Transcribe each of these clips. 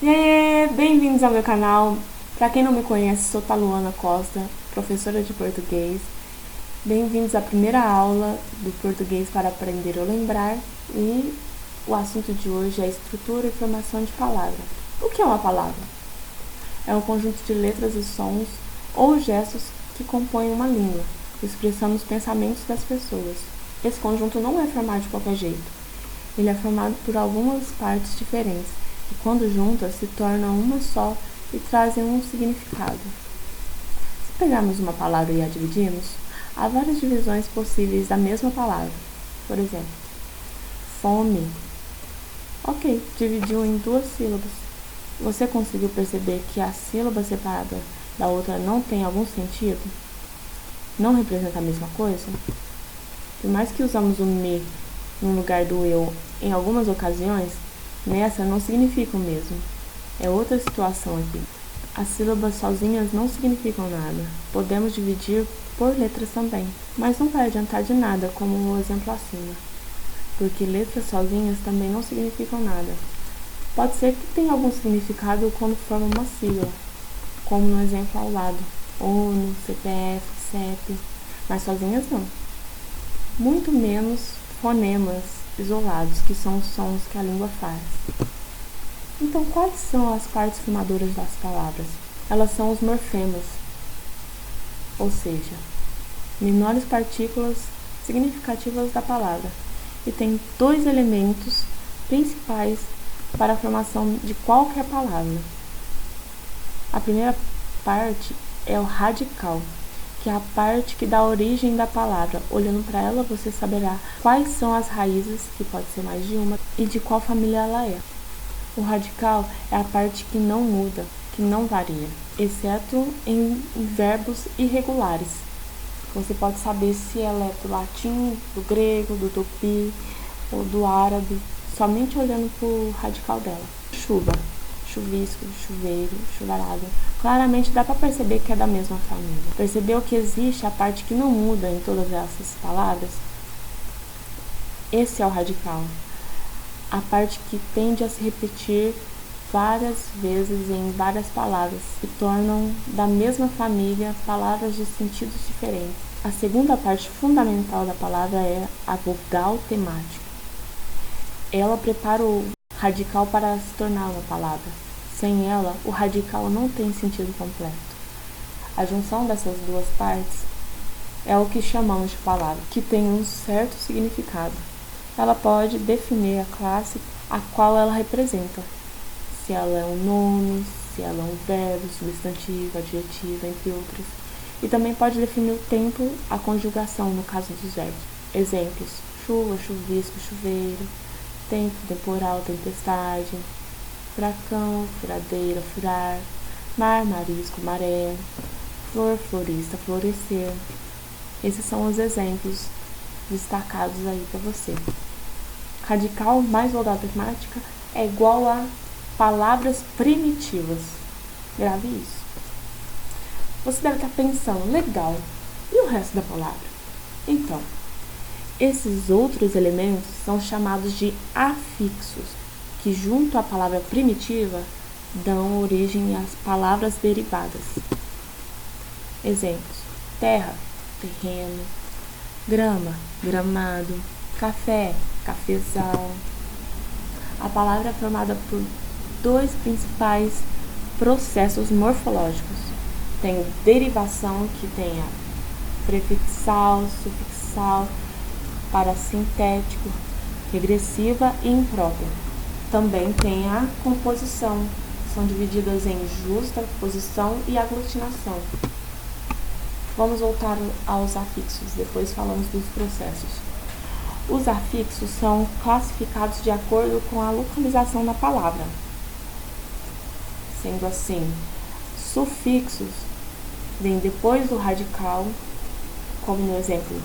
E aí, bem-vindos ao meu canal. Para quem não me conhece, sou Taluana Costa, professora de português. Bem-vindos à primeira aula do português para aprender ou lembrar. E o assunto de hoje é estrutura e formação de palavra. O que é uma palavra? É um conjunto de letras e sons ou gestos que compõem uma língua, expressando os pensamentos das pessoas. Esse conjunto não é formado de qualquer jeito. Ele é formado por algumas partes diferentes, que quando juntas se tornam uma só e trazem um significado. Se pegarmos uma palavra e a dividirmos, há várias divisões possíveis da mesma palavra. Por exemplo, fome. Ok, dividiu em 2 sílabas. Você conseguiu perceber que a sílaba separada da outra não tem algum sentido? Não representa a mesma coisa? Por mais que usamos o me no lugar do eu em algumas ocasiões, nessa não significa o mesmo. É outra situação aqui. As sílabas sozinhas não significam nada. Podemos dividir por letras também, mas não vai adiantar de nada, como o exemplo acima, porque letras sozinhas também não significam nada. Pode ser que tenha algum significado quando forma uma sigla, como no exemplo ao lado, ONU, CPF, CEP, mas sozinhas não. Muito menos fonemas isolados, que são os sons que a língua faz. Então, quais são as partes formadoras das palavras? Elas são os morfemas, ou seja, menores partículas significativas da palavra, e tem 2 elementos principais para a formação de qualquer palavra. A primeira parte é o radical, que é a parte que dá origem da palavra. Olhando para ela, você saberá quais são as raízes, que pode ser mais de uma, e de qual família ela é. O radical é a parte que não muda, que não varia, exceto em verbos irregulares. Você pode saber se ela é do latim, do grego, do tupi ou do árabe, somente olhando para o radical dela. Chuva, chuvisco, chuveiro, chuvarada. Claramente dá para perceber que é da mesma família. Percebeu que existe a parte que não muda em todas essas palavras? Esse é o radical. A parte que tende a se repetir várias vezes em várias palavras e tornam da mesma família palavras de sentidos diferentes. A segunda parte fundamental da palavra é a vogal temática. Ela prepara o radical para se tornar uma palavra. Sem ela, o radical não tem sentido completo. A junção dessas 2 partes é o que chamamos de palavra, que tem um certo significado. Ela pode definir a classe a qual ela representa, se ela é um nome, se ela é um verbo, substantivo, adjetivo, entre outros. E também pode definir o tempo, a conjugação no caso dos verbos. Exemplos: chuva, chuvisco, chuveiro, tempo, temporal, tempestade, furacão, furadeira, furar, mar, marisco, maré, flor, florista, florescer. Esses são os exemplos destacados aí para você. Radical mais vogal temática é igual a palavras primitivas. Grave isso. Você deve estar pensando, legal, e o resto da palavra? Então, esses outros elementos são chamados de afixos, que junto à palavra primitiva dão origem às palavras derivadas. Exemplos: terra, terreno, grama, gramado, café, cafezal. A palavra é formada por 2 principais processos morfológicos. Tem derivação, que tem a prefixal, sufixal, parasintético, regressiva e imprópria. Também tem a composição, são divididas em justa, posição e aglutinação. Vamos voltar aos afixos, depois falamos dos processos. Os afixos são classificados de acordo com a localização da palavra. Sendo assim, sufixos vêm depois do radical, como no exemplo,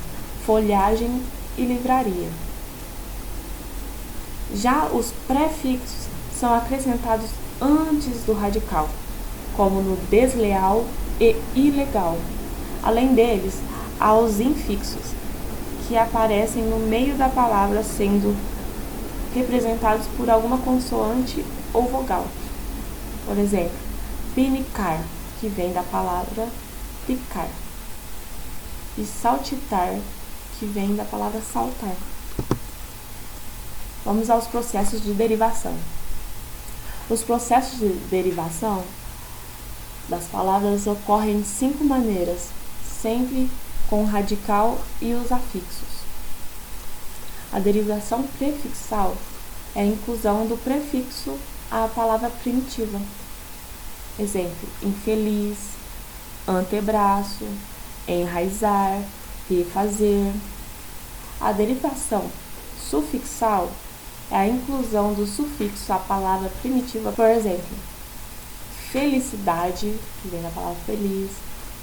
folhagem e livraria. Já os prefixos são acrescentados antes do radical, como no desleal e ilegal. Além deles, há os infixos, que aparecem no meio da palavra, sendo representados por alguma consoante ou vogal. Por exemplo, pinicar, que vem da palavra picar, e saltitar, que vem da palavra saltar. Vamos aos processos de derivação. Os processos de derivação das palavras ocorrem de 5 maneiras, sempre com o radical e os afixos. A derivação prefixal é a inclusão do prefixo à palavra primitiva. Exemplo, infeliz, antebraço, enraizar, refazer. A derivação sufixal é a inclusão do sufixo à palavra primitiva, por exemplo, felicidade, que vem da palavra feliz,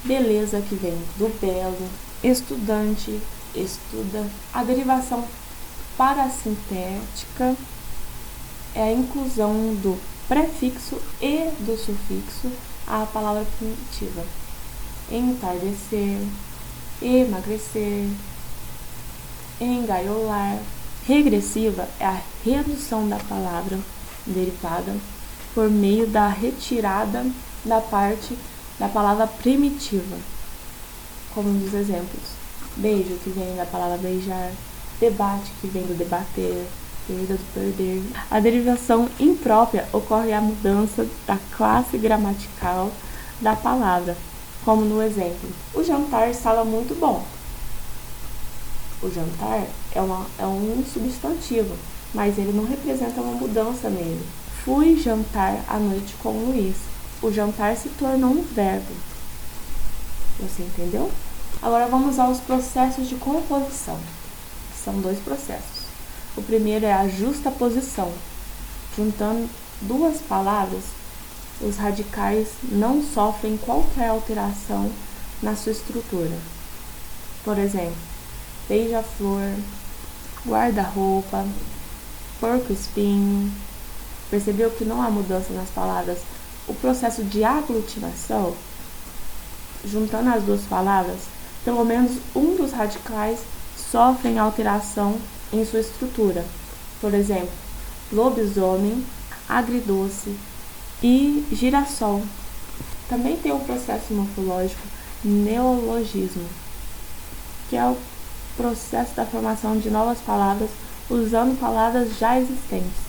beleza, que vem do belo, estudante, estuda. A derivação parasintética é a inclusão do prefixo e do sufixo à palavra primitiva. Entardecer, emagrecer, engaiolar. Regressiva é a redução da palavra derivada por meio da retirada da parte da palavra primitiva, como nos exemplos: beijo, que vem da palavra beijar, debate, que vem do debater, perda do perder. A derivação imprópria ocorre a mudança da classe gramatical da palavra, como no exemplo: o jantar estava muito bom. O jantar é um substantivo, mas ele não representa uma mudança nele. Fui jantar à noite com o Luiz. O jantar se tornou um verbo. Você entendeu? Agora vamos aos processos de composição, que são 2 processos. O primeiro é a justaposição. Juntando 2 palavras, os radicais não sofrem qualquer alteração na sua estrutura. Por exemplo, beija-flor, guarda-roupa, porco-espinho. Percebeu que não há mudança nas palavras? O processo de aglutinação, juntando as 2 palavras, pelo menos um dos radicais sofrem alteração em sua estrutura. Por exemplo, lobisomem, agridoce e girassol. Também tem o processo morfológico neologismo, que é o processo da formação de novas palavras usando palavras já existentes.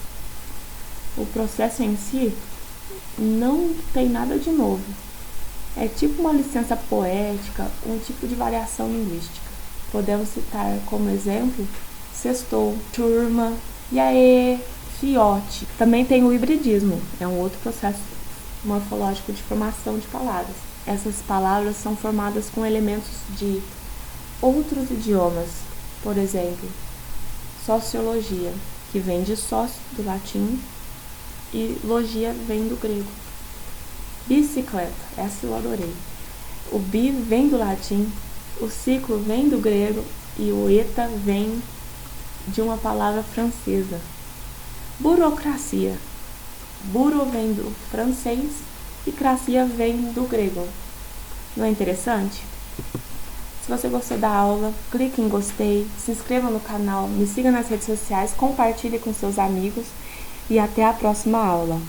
O processo em si não tem nada de novo. É tipo uma licença poética, um tipo de variação linguística. Podemos citar como exemplo sextou, turma, e aê, fiote. Também tem o hibridismo, é um outro processo morfológico de formação de palavras. Essas palavras são formadas com elementos de outros idiomas, por exemplo, sociologia, que vem de sócio, do latim, e logia vem do grego. Bicicleta, essa eu adorei. O bi vem do latim, o ciclo vem do grego e o eta vem de uma palavra francesa. Burocracia, buro vem do francês e cracia vem do grego. Não é interessante? Se você gostou da aula, clique em gostei, se inscreva no canal, me siga nas redes sociais, compartilhe com seus amigos e até a próxima aula.